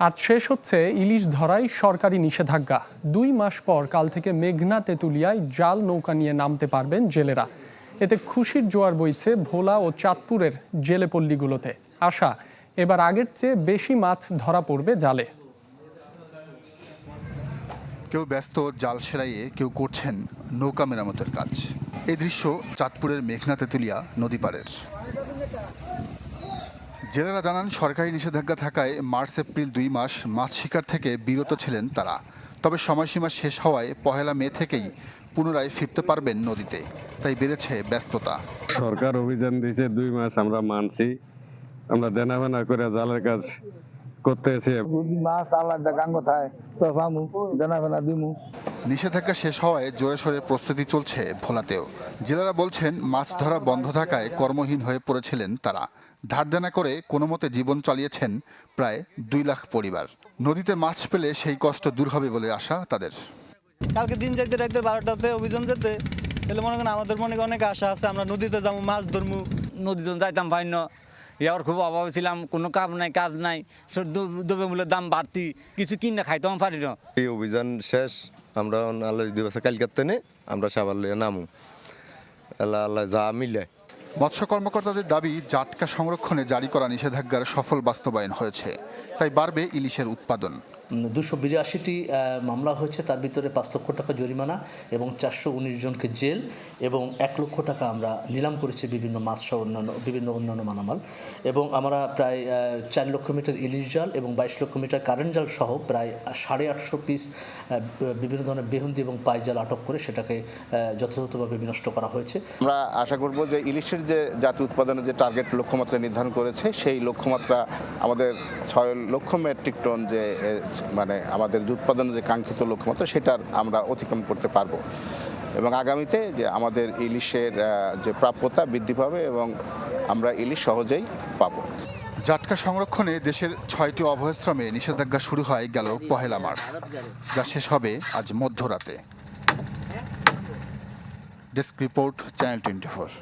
আজ শেষ হচ্ছে ইলিশ ধরায় সরকারি নিষেধাজ্ঞা। 2 মাস পর কাল থেকে মেঘনা তেঁতুলিয়ায় জাল নৌকা নিয়ে নামতে পারবেন জেলেরা। এতে খুশির জোয়ার বইছে ভোলা ও চাঁদপুরের জেলেপল্লীগুলোতে। আশা, এবার আগের চেয়ে বেশি মাছ ধরা পড়বে জালে। কেউ ব্যস্ত জাল সেলাইয়ে, কেউ করছেন নৌকা মেরামতের কাজ। এই দৃশ্য চাঁদপুরের মেঘনা তেঁতুলিয়া নদী পাড়ের। জেলেরা জানান, সরকারি নিষেধাজ্ঞা থাকায় মার্চ এপ্রিল 2 মাস মাছ শিকার থেকে বিরত ছিলেন তারা। তবে সময়সীমা শেষ হওয়ায় 1 মে থেকেই পুনরায় ফিরতে পারবেন নদীতে, তাই বেড়েছে ব্যস্ততা। সরকার অভিযান দিয়েছে 2 মাস, আমরা মানছি। আমরা দেনাবেনা করে জালের কাজ করতে এসে মাছ আলাদা গাঙ্গ থায় তো পামু দেনাবেনা দিমু। নিষেধাজ্ঞা শেষ হওয়ায় জোরে সোরে প্রস্তুতি চলছে ভোলাতেও। জেলেরা বলছেন, মাছ ধরা বন্ধ থাকায় কর্মহীন হয়ে পড়েছিলেন তারা। ধার দেনা করে কোনো মতে জীবন চালিয়েছেন প্রায় 2 লাখ পরিবার। নদীতে মাছ পেলে সেই কষ্ট দূর হবে বলে আশা তাদের। কালকে দিন যাইতে রাইতে 12টাতে অভিযান যেতে তাহলে মনে করেন আমাদের মনে অনেক আশা আছে, আমরা নদীতে যাবো, মাছ ধরবো। নদীতে যাইতাম পাইন, ইয়ার খুব অভাব ছিলাম, কোনো কাজ নাই দ্রব্যমূল্যের দাম বাড়তি, কিছু কিনে খাইতাম পারি না। এই অভিযান শেষ, আমরা আল্লাহ দিবসে কালকাতে আমরা সাবাল নামু, আল্লাহ আল্লাহ যা মিলে। মৎস্য কর্মকর্তাদের দাবি, জাটকা সংরক্ষণে জারি করা নিষেধাজ্ঞার সফল বাস্তবায়ন হয়েছে, তাই বাড়বে ইলিশের উৎপাদন। 282টি মামলা হয়েছে, তার ভিতরে 5 লক্ষ টাকা জরিমানা এবং 419 জনকে জেল এবং 1 লক্ষ টাকা আমরা নিলাম করেছি বিভিন্ন মাছ সহ অন্যান্য মালামাল। এবং আমরা প্রায় 4 লক্ষ মিটার ইলিশ জাল এবং 22 লক্ষ মিটার কারেন্ট জাল সহ প্রায় 850 পিস বিভিন্ন ধরনের বেহুন্দি এবং পাইজাল আটক করে সেটাকে যথাযথভাবে বিনষ্ট করা হয়েছে। আমরা আশা করব যে ইলিশের যে জাতীয় উৎপাদনের যে টার্গেট লক্ষ্যমাত্রা নির্ধারণ করেছে, সেই লক্ষ্যমাত্রা আমাদের 6 লক্ষ মেট্রিক টন যে মানে আমাদের উৎপাদনের যে কাঙ্ক্ষিত লক্ষ্যমাত্রা, সেটার আমরা অতিক্রম করতে পারবো এবং আগামীতে যে আমাদের ইলিশের যে প্রাপ্যতা বৃদ্ধি পাবে এবং আমরা ইলিশ সহজেই পাবো। জাটকা সংরক্ষণে দেশের 6টি অভয়শ্রমে নিষেধাজ্ঞা শুরু হয় গেল 1 মার্চ, যা শেষ হবে আজ মধ্যরাতে। Desk report, channel 24।